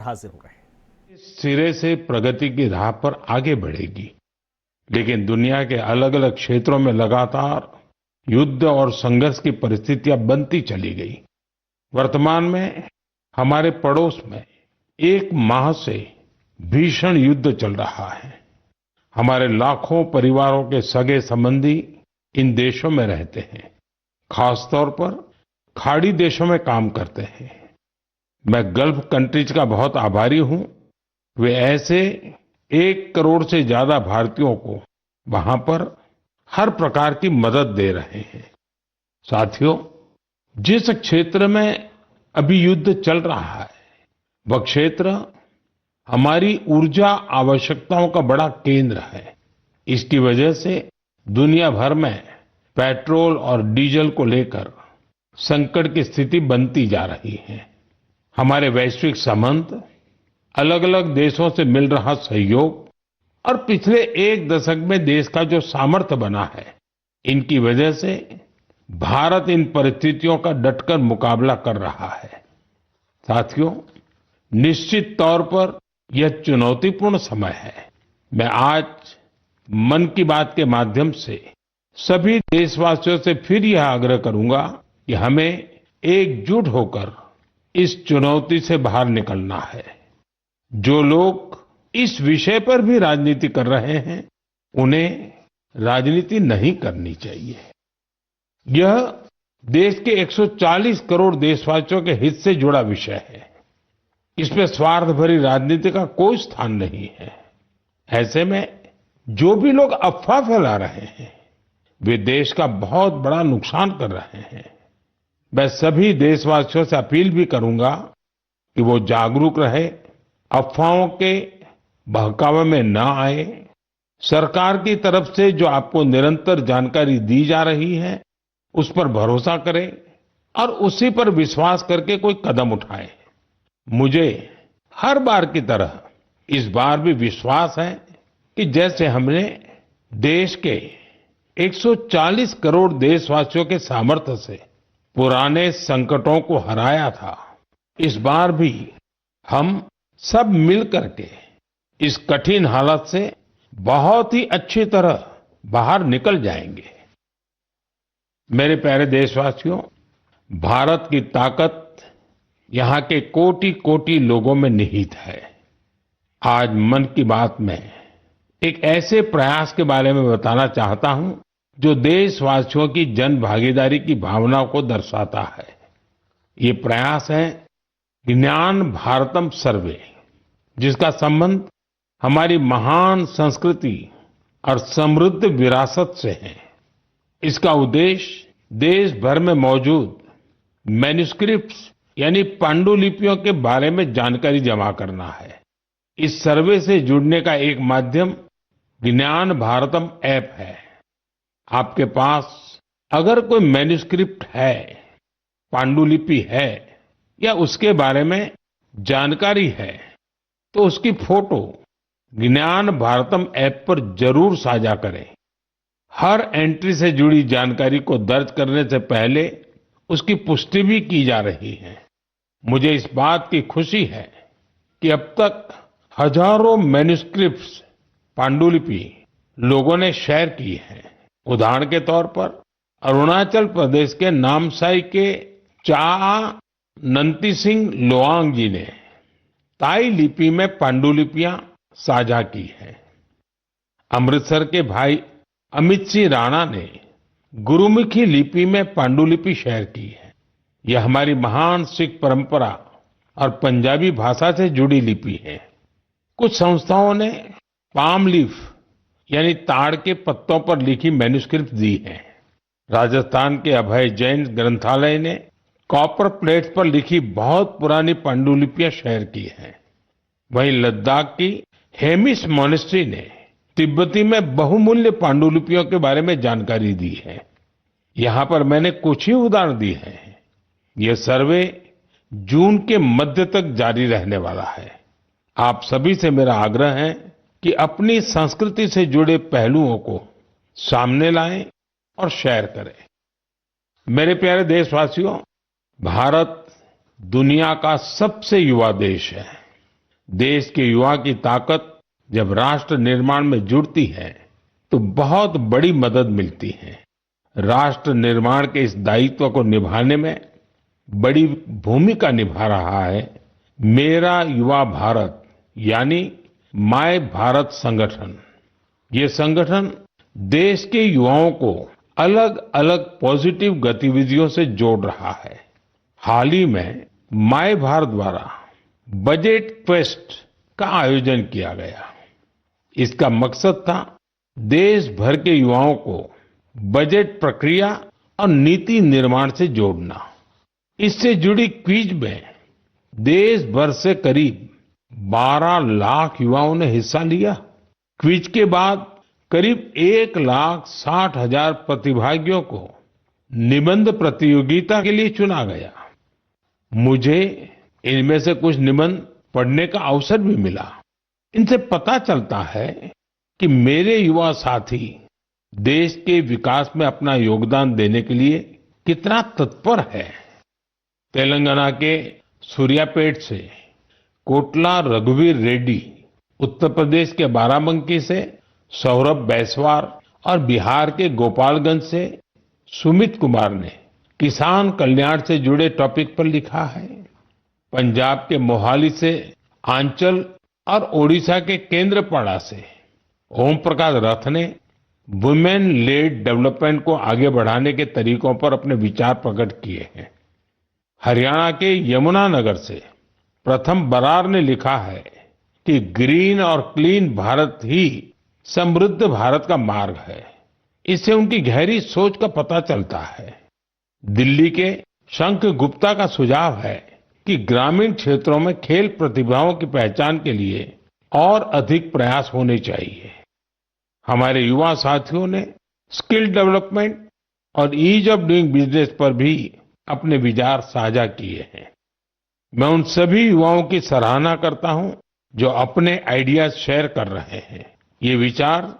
हाजिर हो रहे हैं। सिरे से प्रगति की राह पर आगे बढ़ेगी, लेकिन दुनिया के अलग अलग क्षेत्रों में लगातार युद्ध और संघर्ष की परिस्थितियां बनती चली गई। वर्तमान में हमारे पड़ोस में एक माह से भीषण युद्ध चल रहा है। हमारे लाखों परिवारों के सगे संबंधी इन देशों में रहते हैं, खासतौर पर खाड़ी देशों में काम करते हैं। मैं गल्फ कंट्रीज का बहुत आभारी हूं। वे ऐसे 1 करोड़ से ज्यादा भारतीयों को वहां पर हर प्रकार की मदद दे रहे हैं। साथियों, जिस क्षेत्र में अभी युद्ध चल रहा है, वह क्षेत्र हमारी ऊर्जा आवश्यकताओं का बड़ा केंद्र है। इसकी वजह से दुनिया भर में पेट्रोल और डीजल को लेकर संकट की स्थिति बनती जा रही है। हमारे वैश्विक संबंध, अलग अलग देशों से मिल रहा सहयोग और पिछले 1 दशक में देश का जो सामर्थ्य बना है, इनकी वजह से भारत इन परिस्थितियों का डटकर मुकाबला कर रहा है। साथियों, निश्चित तौर पर यह चुनौतीपूर्ण समय है। मैं आज मन की बात के माध्यम से सभी देशवासियों से फिर यह आग्रह करूंगा कि हमें एकजुट होकर इस चुनौती से बाहर निकलना है। जो लोग इस विषय पर भी राजनीति कर रहे हैं, उन्हें राजनीति नहीं करनी चाहिए। यह देश के 140 करोड़ देशवासियों के हित से जुड़ा विषय है। इसमें स्वार्थ भरी राजनीति का कोई स्थान नहीं है। ऐसे में जो भी लोग अफवाह फैला रहे हैं, वे देश का बहुत बड़ा नुकसान कर रहे हैं। मैं सभी देशवासियों से अपील भी करूंगा कि वो जागरूक रहे, अफवाहों के बहकावे में न आए। सरकार की तरफ से जो आपको निरंतर जानकारी दी जा रही है, उस पर भरोसा करें और उसी पर विश्वास करके कोई कदम उठाएं। मुझे हर बार की तरह इस बार भी विश्वास है कि जैसे हमने देश के 140 करोड़ देशवासियों के सामर्थ्य से पुराने संकटों को हराया था, इस बार भी हम सब मिल करके इस कठिन हालत से बहुत ही अच्छी तरह बाहर निकल जाएंगे। मेरे प्यारे देशवासियों, भारत की ताकत यहाँ के कोटि कोटि लोगों में निहित है। आज मन की बात में एक ऐसे प्रयास के बारे में बताना चाहता हूं जो देशवासियों की जन भागीदारी की भावना को दर्शाता है। ये प्रयास है ज्ञान भारतम सर्वे, जिसका संबंध हमारी महान संस्कृति और समृद्ध विरासत से है। इसका उद्देश्य देश भर में मौजूद मैन्यूस्क्रिप्ट्स यानी पांडुलिपियों के बारे में जानकारी जमा करना है। इस सर्वे से जुड़ने का एक माध्यम ज्ञान भारतम ऐप है। आपके पास अगर कोई मैन्यूस्क्रिप्ट है, पांडुलिपि है या उसके बारे में जानकारी है, तो उसकी फोटो ज्ञान भारतम ऐप पर जरूर साझा करें। हर एंट्री से जुड़ी जानकारी को दर्ज करने से पहले उसकी पुष्टि भी की जा रही है। मुझे इस बात की खुशी है कि अब तक हजारों मैन्यूस्क्रिप्ट्स, पांडुलिपि लोगों ने शेयर की है। उदाहरण के तौर पर अरुणाचल प्रदेश के नामसाई के चा नंती सिंह लोआंग जी ने ताई लिपि में पांडुलिपियां साझा की है। अमृतसर के भाई अमित सिंह राणा ने गुरुमुखी लिपि में पांडुलिपि शेयर की है। यह हमारी महान सिख परंपरा और पंजाबी भाषा से जुड़ी लिपि है। कुछ संस्थाओं ने पाम लीफ यानी ताड़ के पत्तों पर लिखी मैन्यूस्क्रिप्ट दी है। राजस्थान के अभय जैन ग्रंथालय ने कॉपर प्लेट्स पर लिखी बहुत पुरानी पांडुलिपियां शेयर की हैं। वहीं लद्दाख की हेमिस मोनेस्ट्री ने तिब्बती में बहुमूल्य पांडुलिपियों के बारे में जानकारी दी है। यहाँ पर मैंने कुछ ही उदाहरण दिए हैं। यह सर्वे जून के मध्य तक जारी रहने वाला है। आप सभी से मेरा आग्रह है कि अपनी संस्कृति से जुड़े पहलुओं को सामने लाएं और शेयर करें। मेरे प्यारे देशवासियों, भारत दुनिया का सबसे युवा देश है। देश के युवा की ताकत जब राष्ट्र निर्माण में जुड़ती है तो बहुत बड़ी मदद मिलती है। राष्ट्र निर्माण के इस दायित्व को निभाने में बड़ी भूमिका निभा रहा है मेरा युवा भारत यानी माय भारत संगठन। ये संगठन देश के युवाओं को अलग अलग पॉजिटिव गतिविधियों से जोड़ रहा है। हाल ही में माय भारत द्वारा बजट क्वेस्ट का आयोजन किया गया। इसका मकसद था देश भर के युवाओं को बजट प्रक्रिया और नीति निर्माण से जोड़ना। इससे जुड़ी क्विज में देश भर से करीब 12 लाख युवाओं ने हिस्सा लिया। क्विज के बाद करीब 1,60,000 प्रतिभागियों को निबंध प्रतियोगिता के लिए चुना गया। मुझे इनमें से कुछ निबंध पढ़ने का अवसर भी मिला। इनसे पता चलता है कि मेरे युवा साथी देश के विकास में अपना योगदान देने के लिए कितना तत्पर है। तेलंगाना के सूर्यापेट से कोटला रघुवीर रेड्डी, उत्तर प्रदेश के बाराबंकी से सौरभ बैसवार और बिहार के गोपालगंज से सुमित कुमार ने किसान कल्याण से जुड़े टॉपिक पर लिखा है। पंजाब के मोहाली से आंचल और ओडिशा के केंद्रपाड़ा से ओम प्रकाश रथ ने वुमेन लेड डेवलपमेंट को आगे बढ़ाने के तरीकों पर अपने विचार प्रकट किए हैं। हरियाणा के यमुनानगर से प्रथम बरार ने लिखा है कि ग्रीन और क्लीन भारत ही समृद्ध भारत का मार्ग है। इससे उनकी गहरी सोच का पता चलता है। दिल्ली के शंख गुप्ता का सुझाव है कि ग्रामीण क्षेत्रों में खेल प्रतिभाओं की पहचान के लिए और अधिक प्रयास होने चाहिए। हमारे युवा साथियों ने स्किल डेवलपमेंट और ईज ऑफ डूइंग बिजनेस पर भी अपने विचार साझा किए हैं। मैं उन सभी युवाओं की सराहना करता हूं जो अपने आइडियाज शेयर कर रहे हैं। ये विचार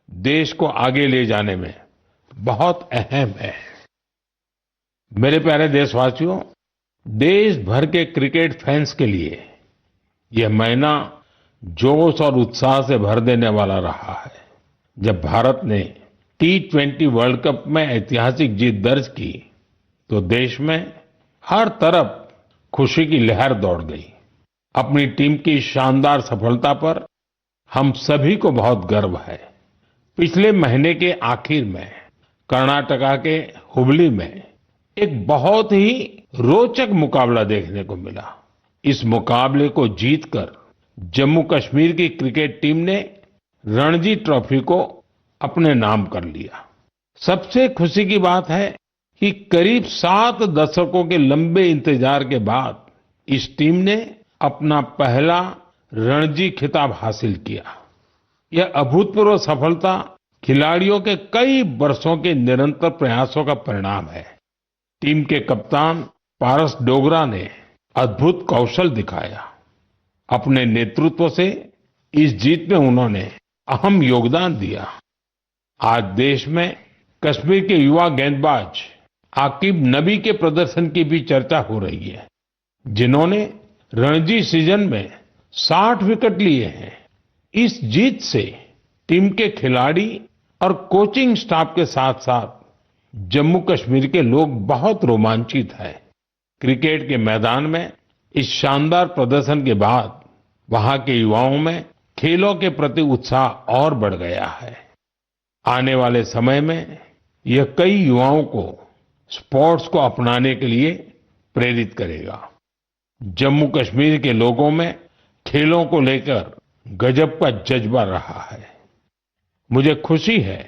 देश को आगे ले जाने में बहुत अहम है। मेरे प्यारे देशवासियों, देश भर के क्रिकेट फैंस के लिए यह महीना जोश और उत्साह से भर देने वाला रहा है। जब भारत ने T20 वर्ल्ड कप में ऐतिहासिक जीत दर्ज की तो देश में हर तरफ खुशी की लहर दौड़ गई। अपनी टीम की शानदार सफलता पर हम सभी को बहुत गर्व है। पिछले महीने के आखिर में कर्नाटका के हुबली में एक बहुत ही रोचक मुकाबला देखने को मिला। इस मुकाबले को जीतकर जम्मू कश्मीर की क्रिकेट टीम ने रणजी ट्रॉफी को अपने नाम कर लिया। सबसे खुशी की बात है कि करीब 7 दशकों के लंबे इंतजार के बाद इस टीम ने अपना पहला रणजी खिताब हासिल किया। यह अभूतपूर्व सफलता खिलाड़ियों के कई वर्षों के निरंतर प्रयासों का परिणाम है। टीम के कप्तान पारस डोगरा ने अद्भुत कौशल दिखाया। अपने नेतृत्व से इस जीत में उन्होंने अहम योगदान दिया। आज देश में कश्मीर के युवा गेंदबाज आकिब नबी के प्रदर्शन की भी चर्चा हो रही है, जिन्होंने रणजी सीजन में 60 विकेट लिए हैं। इस जीत से टीम के खिलाड़ी और कोचिंग स्टाफ के साथ साथ जम्मू कश्मीर के लोग बहुत रोमांचित हैं। क्रिकेट के मैदान में इस शानदार प्रदर्शन के बाद वहां के युवाओं में खेलों के प्रति उत्साह और बढ़ गया है। आने वाले समय में यह कई युवाओं को स्पोर्ट्स को अपनाने के लिए प्रेरित करेगा। जम्मू कश्मीर के लोगों में खेलों को लेकर गजब का जज्बा रहा है। मुझे खुशी है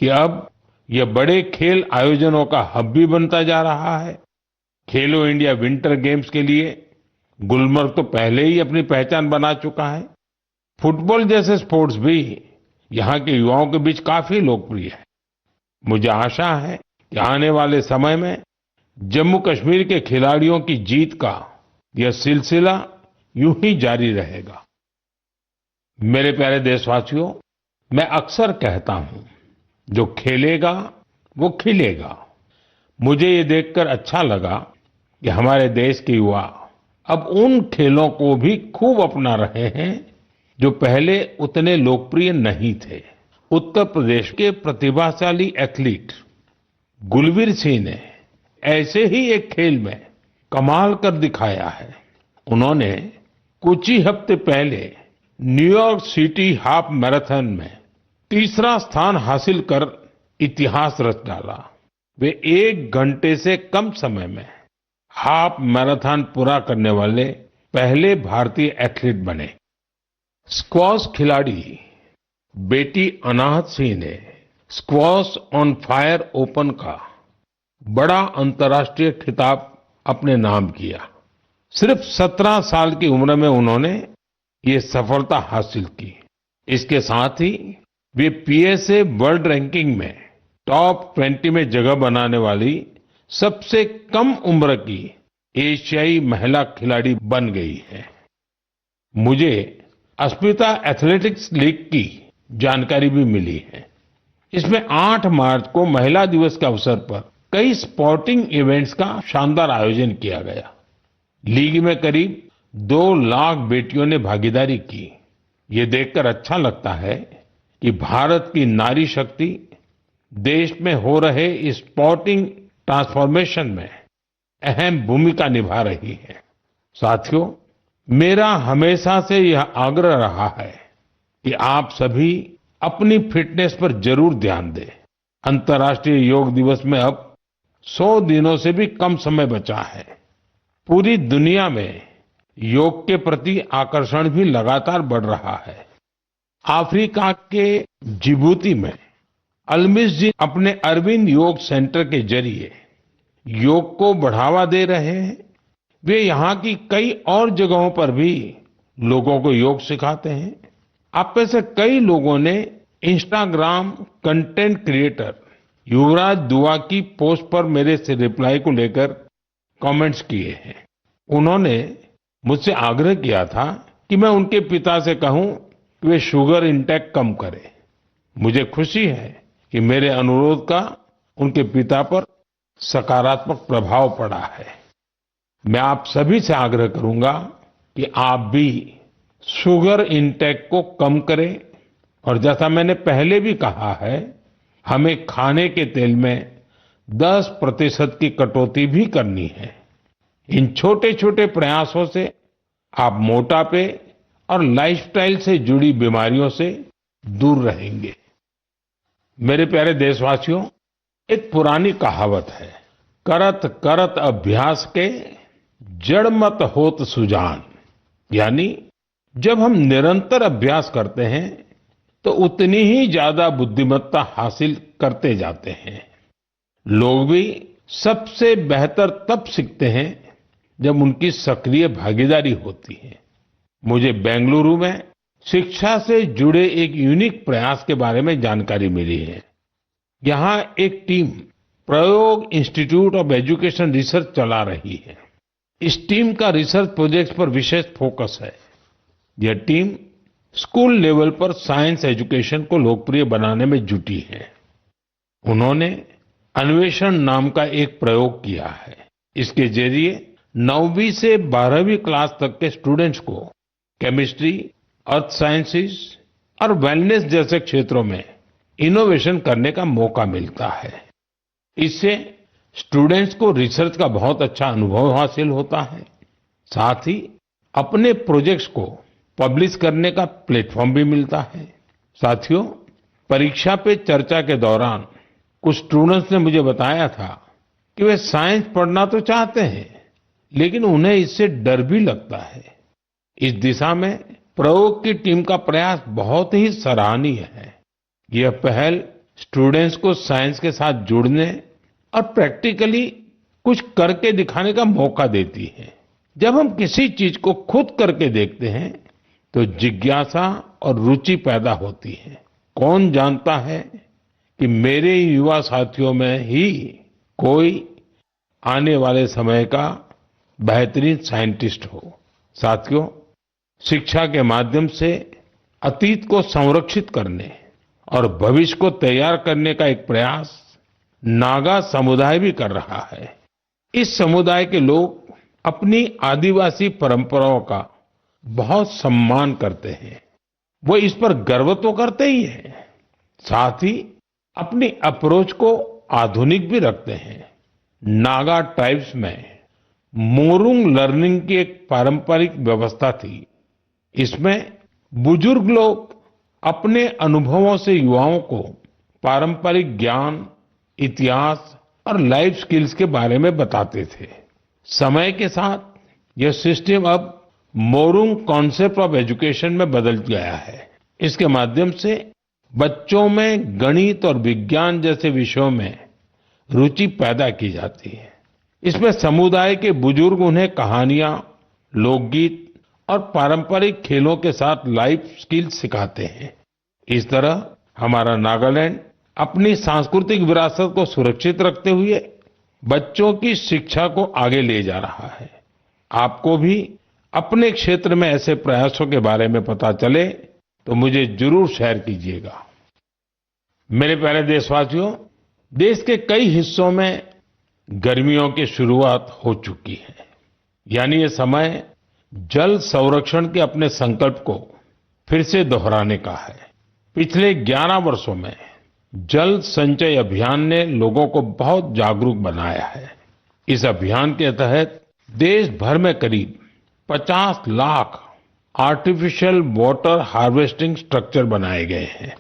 कि अब यह बड़े खेल आयोजनों का हब भी बनता जा रहा है। खेलो इंडिया विंटर गेम्स के लिए गुलमर्ग तो पहले ही अपनी पहचान बना चुका है। फुटबॉल जैसे स्पोर्ट्स भी यहाँ के युवाओं के बीच काफी लोकप्रिय है। मुझे आशा है कि आने वाले समय में जम्मू कश्मीर के खिलाड़ियों की जीत का यह सिलसिला यूं ही जारी रहेगा। मेरे प्यारे देशवासियों, मैं अक्सर कहता हूं, जो खेलेगा वो खिलेगा। मुझे ये देखकर अच्छा लगा कि हमारे देश के युवा अब उन खेलों को भी खूब अपना रहे हैं जो पहले उतने लोकप्रिय नहीं थे। उत्तर प्रदेश के प्रतिभाशाली एथलीट गुलवीर सिंह ने ऐसे ही एक खेल में कमाल कर दिखाया है। उन्होंने कुछ ही हफ्ते पहले न्यूयॉर्क सिटी हाफ मैराथन में तीसरा स्थान हासिल कर इतिहास रच डाला। वे 1 घंटे से कम समय में हाफ मैराथन पूरा करने वाले पहले भारतीय एथलीट बने। स्क्वॉश खिलाड़ी बेटी अनाहत सिंह ने स्क्वॉश ऑन फायर ओपन का बड़ा अंतर्राष्ट्रीय खिताब अपने नाम किया। सिर्फ 17 साल की उम्र में उन्होंने ये सफलता हासिल की। इसके साथ ही वे पीएसए वर्ल्ड रैंकिंग में टॉप 20 में जगह बनाने वाली सबसे कम उम्र की एशियाई महिला खिलाड़ी बन गई है। मुझे अस्मिता एथलेटिक्स लीग की जानकारी भी मिली है। इसमें 8 मार्च को महिला दिवस के अवसर पर कई स्पोर्टिंग इवेंट्स का शानदार आयोजन किया गया। लीग में करीब 2 लाख बेटियों ने भागीदारी की। ये देखकर अच्छा लगता है कि भारत की नारी शक्ति देश में हो रहे इस स्पोर्टिंग ट्रांसफॉर्मेशन में अहम भूमिका निभा रही है। साथियों, मेरा हमेशा से यह आग्रह रहा है कि आप सभी अपनी फिटनेस पर जरूर ध्यान दें। अंतर्राष्ट्रीय योग दिवस में अब 100 दिनों से भी कम समय बचा है। पूरी दुनिया में योग के प्रति आकर्षण भी लगातार बढ़ रहा है। अफ्रीका के जिबूती में अलमिस जी अपने अरविंद योग सेंटर के जरिए योग को बढ़ावा दे रहे हैं। वे यहाँ की कई और जगहों पर भी लोगों को योग सिखाते हैं। आप में से कई लोगों ने इंस्टाग्राम कंटेंट क्रिएटर युवराज दुआ की पोस्ट पर मेरे से रिप्लाई को लेकर कमेंट्स किए हैं। उन्होंने मुझसे आग्रह किया था कि मैं उनके पिता से कहूं कि वे शुगर इंटेक कम करें। मुझे खुशी है कि मेरे अनुरोध का उनके पिता पर सकारात्मक प्रभाव पड़ा है। मैं आप सभी से आग्रह करूंगा कि आप भी शुगर इंटेक को कम करें और जैसा मैंने पहले भी कहा है, हमें खाने के तेल में 10% की कटौती भी करनी है। इन छोटे छोटे प्रयासों से आप मोटापे और लाइफस्टाइल से जुड़ी बीमारियों से दूर रहेंगे। मेरे प्यारे देशवासियों, एक पुरानी कहावत है, करत करत अभ्यास के जड़ मत होत सुजान। यानी जब हम निरंतर अभ्यास करते हैं तो उतनी ही ज्यादा बुद्धिमत्ता हासिल करते जाते हैं। लोग भी सबसे बेहतर तब सीखते हैं जब उनकी सक्रिय भागीदारी होती है। मुझे बेंगलुरु में शिक्षा से जुड़े एक यूनिक प्रयास के बारे में जानकारी मिली है। यहाँ एक टीम प्रयोग इंस्टीट्यूट ऑफ एजुकेशन रिसर्च चला रही है। इस टीम का रिसर्च प्रोजेक्ट्स पर विशेष फोकस है। यह टीम स्कूल लेवल पर साइंस एजुकेशन को लोकप्रिय बनाने में जुटी है। उन्होंने अन्वेषण नाम का एक प्रयोग किया है। इसके जरिए 9वीं से 12वीं क्लास तक के स्टूडेंट्स को केमिस्ट्री, अर्थ साइंसेज और वेलनेस जैसे क्षेत्रों में इनोवेशन करने का मौका मिलता है। इससे स्टूडेंट्स को रिसर्च का बहुत अच्छा अनुभव हासिल होता है। साथ ही अपने प्रोजेक्ट्स को पब्लिश करने का प्लेटफॉर्म भी मिलता है। साथियों, परीक्षा पे चर्चा के दौरान कुछ स्टूडेंट्स ने मुझे बताया था कि वे साइंस पढ़ना तो चाहते हैं, लेकिन उन्हें इससे डर भी लगता है। इस दिशा में प्रयोग की टीम का प्रयास बहुत ही सराहनीय है। यह पहल स्टूडेंट्स को साइंस के साथ जुड़ने और प्रैक्टिकली कुछ करके दिखाने का मौका देती है। जब हम किसी चीज को खुद करके देखते हैं तो जिज्ञासा और रुचि पैदा होती है। कौन जानता है कि मेरे युवा साथियों में ही कोई आने वाले समय का बेहतरीन साइंटिस्ट हो। साथियों, शिक्षा के माध्यम से अतीत को संरक्षित करने और भविष्य को तैयार करने का एक प्रयास नागा समुदाय भी कर रहा है। इस समुदाय के लोग अपनी आदिवासी परंपराओं का बहुत सम्मान करते हैं। वो इस पर गर्व तो करते ही हैं, साथ ही अपनी अप्रोच को आधुनिक भी रखते हैं। नागा ट्राइब्स में मोरुंग लर्निंग की एक पारंपरिक व्यवस्था थी। इसमें बुजुर्ग लोग अपने अनुभवों से युवाओं को पारंपरिक ज्ञान, इतिहास और लाइफ स्किल्स के बारे में बताते थे। समय के साथ यह सिस्टम अब मोरुंग कॉन्सेप्ट ऑफ एजुकेशन में बदल गया है। इसके माध्यम से बच्चों में गणित और विज्ञान जैसे विषयों में रुचि पैदा की जाती है। इसमें समुदाय के बुजुर्ग उन्हें कहानियां, लोकगीत और पारंपरिक खेलों के साथ लाइफ स्किल्स सिखाते हैं। इस तरह हमारा नागालैंड अपनी सांस्कृतिक विरासत को सुरक्षित रखते हुए बच्चों की शिक्षा को आगे ले जा रहा है। आपको भी अपने क्षेत्र में ऐसे प्रयासों के बारे में पता चले तो मुझे जरूर शेयर कीजिएगा। मेरे प्यारे देशवासियों, देश के कई हिस्सों में गर्मियों की शुरुआत हो चुकी है। यानी ये समय जल संरक्षण के अपने संकल्प को फिर से दोहराने का है। पिछले 11 वर्षों में जल संचय अभियान ने लोगों को बहुत जागरूक बनाया है। इस अभियान के तहत देश भर में करीब 50 lakh artificial water harvesting structure बनाए गए हैं।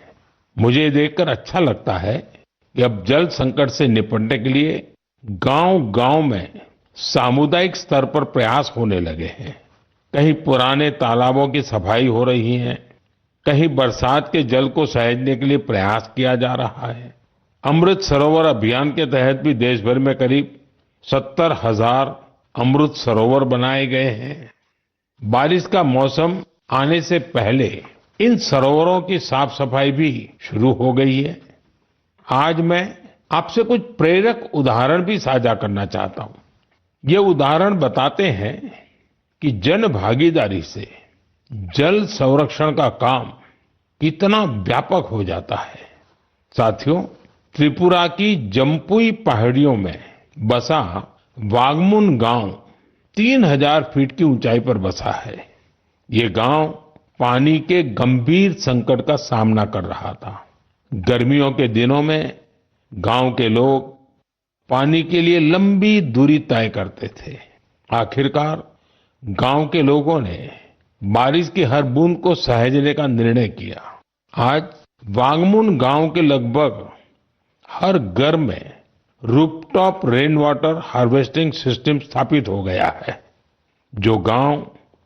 मुझे ये देखकर अच्छा लगता है कि अब जल संकट से निपटने के लिए गांव-गांव में सामुदायिक स्तर पर प्रयास होने लगे हैं। कहीं पुराने तालाबों की सफाई हो रही है, कहीं बरसात के जल को सहेजने के लिए प्रयास किया जा रहा है। अमृत सरोवर अभियान के तहत भी देश भर में करीब 70,000 अमृत सरोवर बनाए गए हैं। बारिश का मौसम आने से पहले इन सरोवरों की साफ सफाई भी शुरू हो गई है। आज मैं आपसे कुछ प्रेरक उदाहरण भी साझा करना चाहता हूं। ये उदाहरण बताते हैं कि जन भागीदारी से जल संरक्षण का काम कितना व्यापक हो जाता है। साथियों, त्रिपुरा की जम्पुई पहाड़ियों में बसा वागमुन गांव 3000 फीट की ऊंचाई पर बसा है। ये गांव पानी के गंभीर संकट का सामना कर रहा था। गर्मियों के दिनों में गांव के लोग पानी के लिए लंबी दूरी तय करते थे। आखिरकार गांव के लोगों ने बारिश की हर बूंद को सहेजने का निर्णय किया। आज वांगमुन गांव के लगभग हर घर में rooftop rain water harvesting system स्थापित हो गया है। जो गांव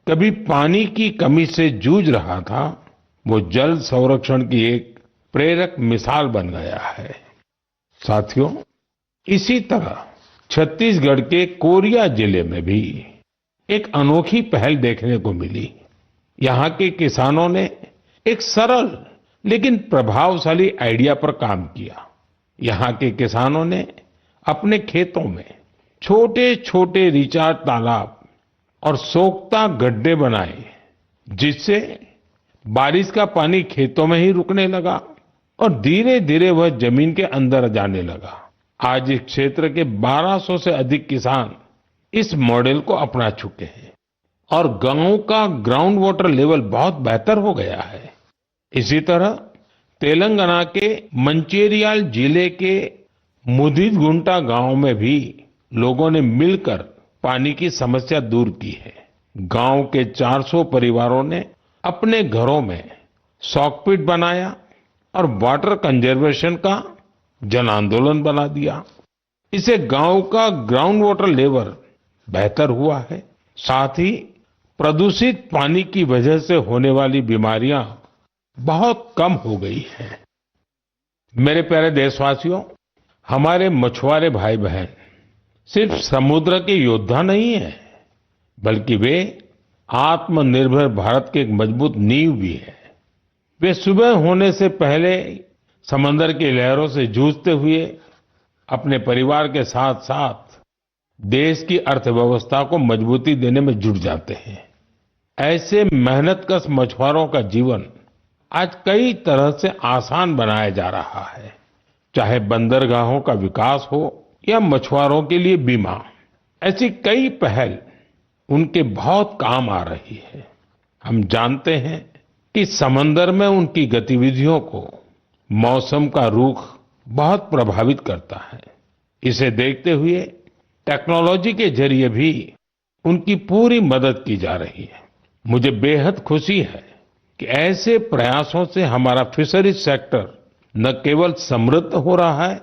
कभी पानी की कमी से जूझ रहा था, वो जल संरक्षण की एक प्रेरक मिसाल बन गया है। साथियों, इसी तरह छत्तीसगढ़ के कोरिया जिले में भी एक अनोखी पहल देखने को मिली। यहाँ के किसानों ने एक सरल लेकिन प्रभावशाली आइडिया पर काम किया। यहाँ के किसानों ने अपने खेतों में छोटे छोटे रिचार्ज तालाब और सोख्ता गड्ढे बनाए, जिससे बारिश का पानी खेतों में ही रुकने लगा और धीरे धीरे वह जमीन के अंदर जाने लगा। आज इस क्षेत्र के 1200 से अधिक किसान इस मॉडल को अपना चुके हैं और गांव का ग्राउंड वाटर लेवल बहुत बेहतर हो गया है। इसी तरह तेलंगाना के मंचेरियाल जिले के मुदिगुंटा गांव में भी लोगों ने मिलकर पानी की समस्या दूर की है। गांव के 400 परिवारों ने अपने घरों में सॉकपिट बनाया और वाटर कंजर्वेशन का जन आंदोलन बना दिया। इससे गांव का ग्राउंड वाटर लेवल बेहतर हुआ है। साथ ही प्रदूषित पानी की वजह से होने वाली बीमारियां बहुत कम हो गई हैं। मेरे प्यारे देशवासियों, हमारे मछुआरे भाई बहन सिर्फ समुद्र के योद्धा नहीं है, बल्कि वे आत्मनिर्भर भारत के एक मजबूत नींव भी है। वे सुबह होने से पहले समंदर की लहरों से जूझते हुए अपने परिवार के साथ साथ देश की अर्थव्यवस्था को मजबूती देने में जुट जाते हैं। ऐसे मेहनतकश मछुआरों का जीवन आज कई तरह से आसान बनाया जा रहा है। चाहे बंदरगाहों का विकास हो या मछुआरों के लिए बीमा, ऐसी कई पहल उनके बहुत काम आ रही है। हम जानते हैं कि समंदर में उनकी गतिविधियों को मौसम का रुख बहुत प्रभावित करता है। इसे देखते हुए टेक्नोलॉजी के जरिए भी उनकी पूरी मदद की जा रही है। मुझे बेहद खुशी है कि ऐसे प्रयासों से हमारा फिशरीज सेक्टर न केवल समृद्ध हो रहा है,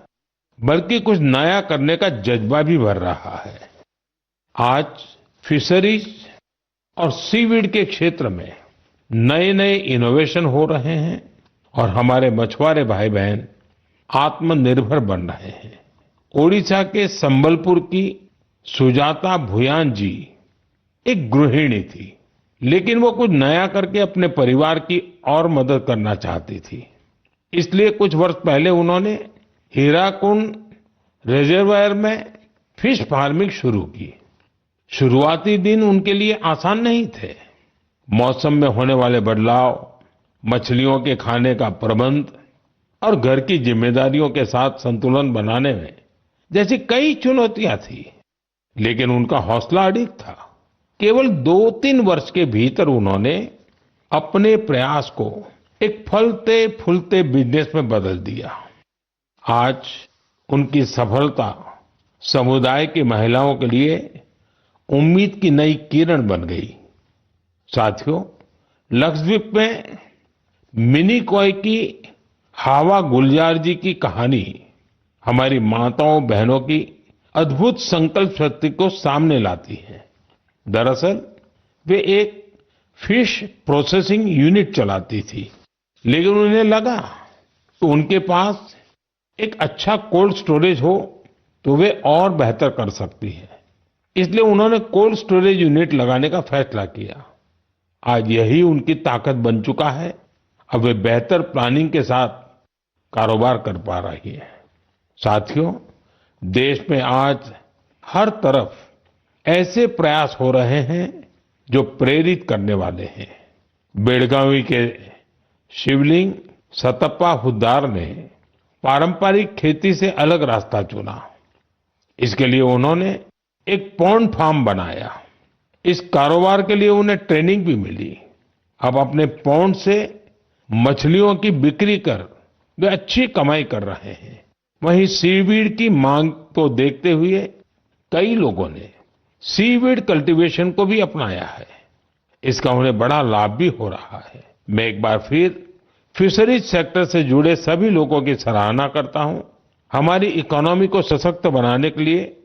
बल्कि कुछ नया करने का जज्बा भी भर रहा है। आज फिशरीज और सीवीड के क्षेत्र में नए नए इनोवेशन हो रहे हैं और हमारे मछुआरे भाई बहन आत्मनिर्भर बन रहे हैं। ओडिशा के संबलपुर की सुजाता भुयान जी एक गृहिणी थी, लेकिन वो कुछ नया करके अपने परिवार की और मदद करना चाहती थी। इसलिए कुछ वर्ष पहले उन्होंने हीराकुंड रिजर्वायर में फिश फार्मिंग शुरू की। शुरुआती दिन उनके लिए आसान नहीं थे। मौसम में होने वाले बदलाव, मछलियों के खाने का प्रबंध और घर की जिम्मेदारियों के साथ संतुलन बनाने में जैसी कई चुनौतियां थी, लेकिन उनका हौसला अडिग था। केवल 2-3 वर्ष के भीतर उन्होंने अपने प्रयास को एक फलते फूलते बिजनेस में बदल दिया। आज उनकी सफलता समुदाय की महिलाओं के लिए उम्मीद की नई किरण बन गई। साथियों, लक्षद्वीप में मिनिकॉय की हावा गुलजार जी की कहानी हमारी माताओं बहनों की अद्भुत संकल्प शक्ति को सामने लाती है। दरअसल वे एक फिश प्रोसेसिंग यूनिट चलाती थी, लेकिन उन्हें लगा कि उनके पास एक अच्छा कोल्ड स्टोरेज हो तो वे और बेहतर कर सकती है। इसलिए उन्होंने कोल्ड स्टोरेज यूनिट लगाने का फैसला किया। आज यही उनकी ताकत बन चुका है। अब वे बेहतर प्लानिंग के साथ कारोबार कर पा रही है। साथियों, देश में आज हर तरफ ऐसे प्रयास हो रहे हैं जो प्रेरित करने वाले हैं। बेलगावी के शिवलिंग सतप्पा हुद्दार ने पारंपरिक खेती से अलग रास्ता चुना। इसके लिए उन्होंने एक पॉन्ड फार्म बनाया। इस कारोबार के लिए उन्हें ट्रेनिंग भी मिली। अब अपने पॉन्ड से मछलियों की बिक्री कर वे अच्छी कमाई कर रहे हैं। वहीं सीवीड की मांग को देखते हुए कई लोगों ने सीवीड कल्टीवेशन को भी अपनाया है। इसका उन्हें बड़ा लाभ भी हो रहा है। मैं एक बार फिर फिशरीज सेक्टर से जुड़े सभी लोगों की सराहना करता हूं। हमारी इकोनॉमी को सशक्त बनाने के लिए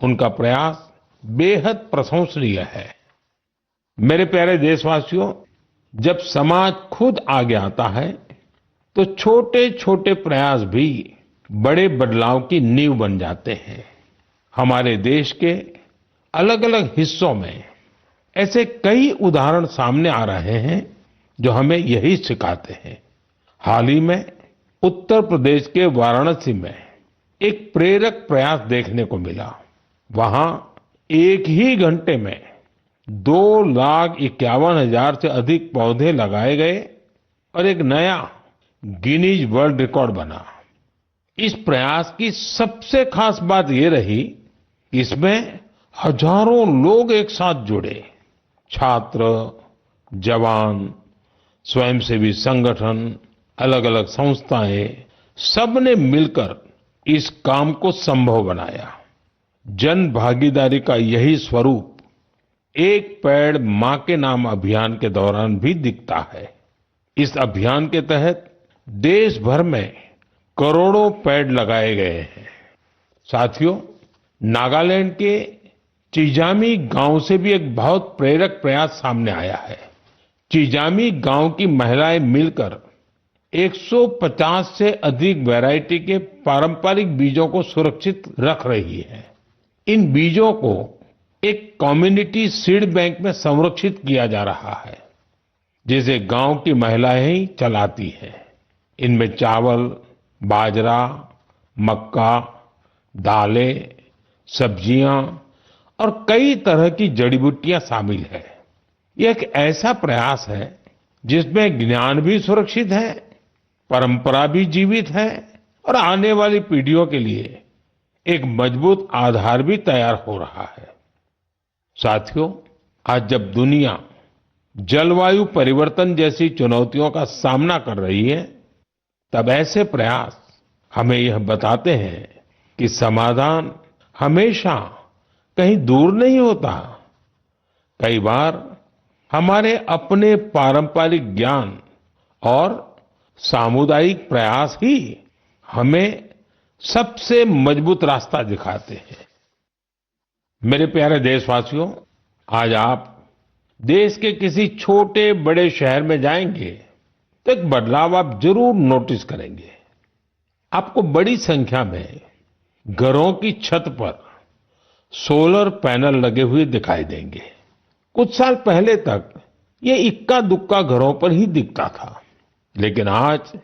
उनका प्रयास बेहद प्रशंसनीय है। मेरे प्यारे देशवासियों, जब समाज खुद आगे आता है तो छोटे छोटे प्रयास भी बड़े बदलाव की नींव बन जाते हैं। हमारे देश के अलग अलग हिस्सों में ऐसे कई उदाहरण सामने आ रहे हैं जो हमें यही सिखाते हैं। हाल ही में उत्तर प्रदेश के वाराणसी में एक प्रेरक प्रयास देखने को मिला। वहां एक ही घंटे में 2,51,000 से अधिक पौधे लगाए गए और एक नया गिनीज वर्ल्ड रिकॉर्ड बना। इस प्रयास की सबसे खास बात ये रही कि इसमें हजारों लोग एक साथ जुड़े। छात्र, जवान, स्वयंसेवी संगठन, अलग अलग संस्थाएं, सबने मिलकर इस काम को संभव बनाया। जन भागीदारी का यही स्वरूप एक पेड़ मां के नाम अभियान के दौरान भी दिखता है। इस अभियान के तहत देश भर में करोड़ों पेड़ लगाए गए हैं। साथियों, नागालैंड के चिजामी गांव से भी एक बहुत प्रेरक प्रयास सामने आया है। चिजामी गांव की महिलाएं मिलकर 150 से अधिक वैरायटी के पारंपरिक बीजों को सुरक्षित रख रही है। इन बीजों को एक कम्युनिटी सीड बैंक में संरक्षित किया जा रहा है, जिसे गांव की महिलाएं ही चलाती हैं। इनमें चावल, बाजरा, मक्का, दालें, सब्जियां और कई तरह की जड़ी बूटियां शामिल है। यह एक ऐसा प्रयास है जिसमें ज्ञान भी सुरक्षित है, परंपरा भी जीवित है और आने वाली पीढ़ियों के लिए एक मजबूत आधार भी तैयार हो रहा है। साथियों, आज जब दुनिया जलवायु परिवर्तन जैसी चुनौतियों का सामना कर रही है, तब ऐसे प्रयास हमें यह बताते हैं कि समाधान हमेशा कहीं दूर नहीं होता। कई बार हमारे अपने पारंपरिक ज्ञान और सामुदायिक प्रयास ही हमें सबसे मजबूत रास्ता दिखाते हैं। मेरे प्यारे देशवासियों, आज आप देश के किसी छोटे बड़े शहर में जाएंगे तो एक बदलाव आप जरूर नोटिस करेंगे। आपको बड़ी संख्या में घरों की छत पर सोलर पैनल लगे हुए दिखाई देंगे। कुछ साल पहले तक ये इक्का दुक्का घरों पर ही दिखता था, लेकिन आज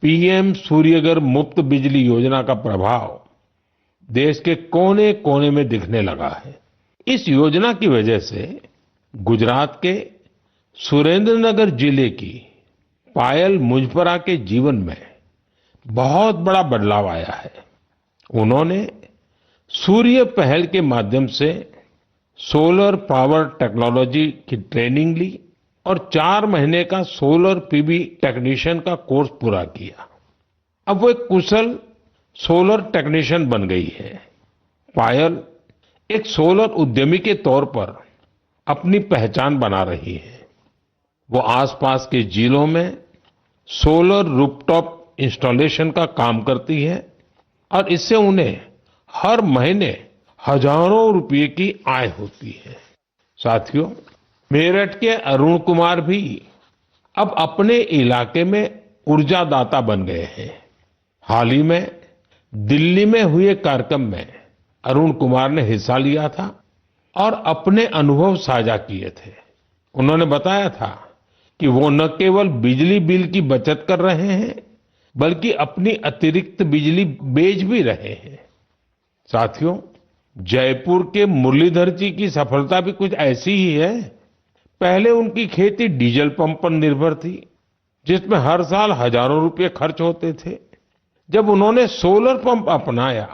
पीएम सूर्यघर मुफ्त बिजली योजना का प्रभाव देश के कोने कोने में दिखने लगा है। इस योजना की वजह से गुजरात के सुरेंद्रनगर जिले की पायल मुजपरा के जीवन में बहुत बड़ा बदलाव आया है। उन्होंने सूर्य पहल के माध्यम से सोलर पावर टेक्नोलॉजी की ट्रेनिंग ली और 4 महीने का सोलर पीवी टेक्नीशियन का कोर्स पूरा किया। अब वो एक कुशल सोलर टेक्नीशियन बन गई है। पायल एक सोलर उद्यमी के तौर पर अपनी पहचान बना रही है। वो आसपास के जिलों में सोलर रूफटॉप इंस्टॉलेशन का काम करती है और इससे उन्हें हर महीने हजारों रुपए की आय होती है। साथियों, मेरठ के अरुण कुमार भी अब अपने इलाके में ऊर्जादाता बन गए हैं। हाल ही में दिल्ली में हुए कार्यक्रम में अरुण कुमार ने हिस्सा लिया था और अपने अनुभव साझा किए थे। उन्होंने बताया था कि वो न केवल बिजली बिल की बचत कर रहे हैं, बल्कि अपनी अतिरिक्त बिजली बेच भी रहे हैं। साथियों, जयपुर के मुरलीधर जी की सफलता भी कुछ ऐसी ही है। पहले उनकी खेती डीजल पंप पर निर्भर थी, जिसमें हर साल हजारों रुपए खर्च होते थे। जब उन्होंने सोलर पंप अपनाया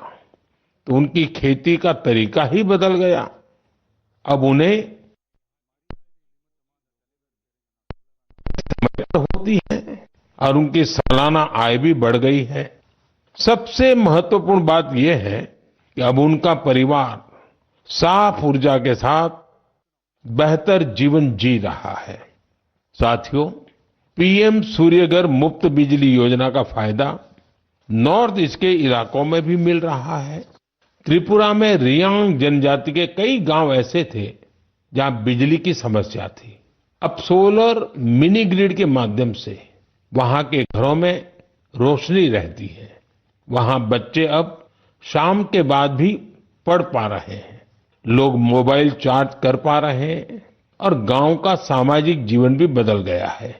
तो उनकी खेती का तरीका ही बदल गया। अब उन्हें होती है और उनकी सालाना आय भी बढ़ गई है। सबसे महत्वपूर्ण बात यह है कि अब उनका परिवार साफ ऊर्जा के साथ बेहतर जीवन जी रहा है। साथियों, पीएम सूर्यघर मुफ्त बिजली योजना का फायदा नॉर्थ ईस्ट के इलाकों में भी मिल रहा है। त्रिपुरा में रियांग जनजाति के कई गांव ऐसे थे जहां बिजली की समस्या थी। अब सोलर मिनी ग्रिड के माध्यम से वहां के घरों में रोशनी रहती है। वहां बच्चे अब शाम के बाद भी पढ़ पा रहे हैं, लोग मोबाइल चार्ज कर पा रहे हैं और गांव का सामाजिक जीवन भी बदल गया है।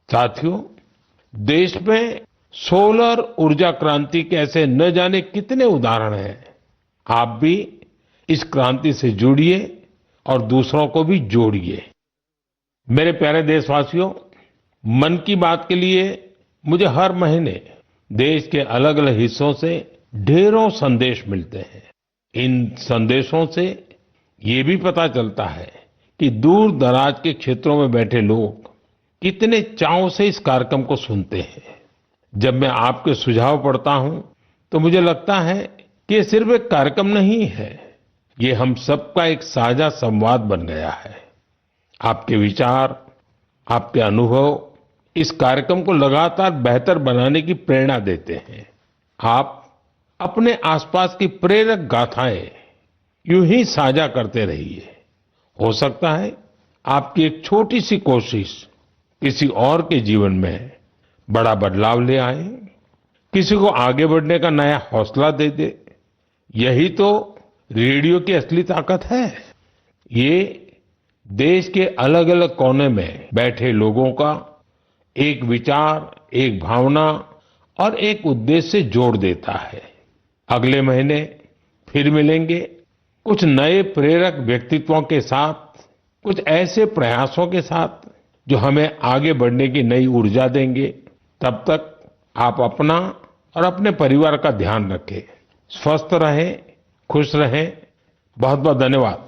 साथियों, देश में सोलर ऊर्जा क्रांति के ऐसे न जाने कितने उदाहरण हैं। आप भी इस क्रांति से जुड़िए और दूसरों को भी जोड़िए। मेरे प्यारे देशवासियों, मन की बात के लिए मुझे हर महीने देश के अलग अलग हिस्सों से ढेरों संदेश मिलते हैं। इन संदेशों से ये भी पता चलता है कि दूर दराज के क्षेत्रों में बैठे लोग कितने चाव से इस कार्यक्रम को सुनते हैं। जब मैं आपके सुझाव पढ़ता हूं तो मुझे लगता है कि ये सिर्फ एक कार्यक्रम नहीं है, ये हम सबका एक साझा संवाद बन गया है। आपके विचार, आपके अनुभव इस कार्यक्रम को लगातार बेहतर बनाने की प्रेरणा देते हैं। आप अपने आसपास की प्रेरक गाथाएं यूं ही साझा करते रहिए। हो सकता है आपकी एक छोटी सी कोशिश किसी और के जीवन में बड़ा बदलाव ले आए, किसी को आगे बढ़ने का नया हौसला दे दे। यही तो रेडियो की असली ताकत है। ये देश के अलग अलग कोने में बैठे लोगों का एक विचार, एक भावना और एक उद्देश्य से जोड़ देता है। अगले महीने फिर मिलेंगे कुछ नए प्रेरक व्यक्तित्वों के साथ, कुछ ऐसे प्रयासों के साथ जो हमें आगे बढ़ने की नई ऊर्जा देंगे। तब तक आप अपना और अपने परिवार का ध्यान रखें, स्वस्थ रहें, खुश रहें। बहुत बहुत धन्यवाद।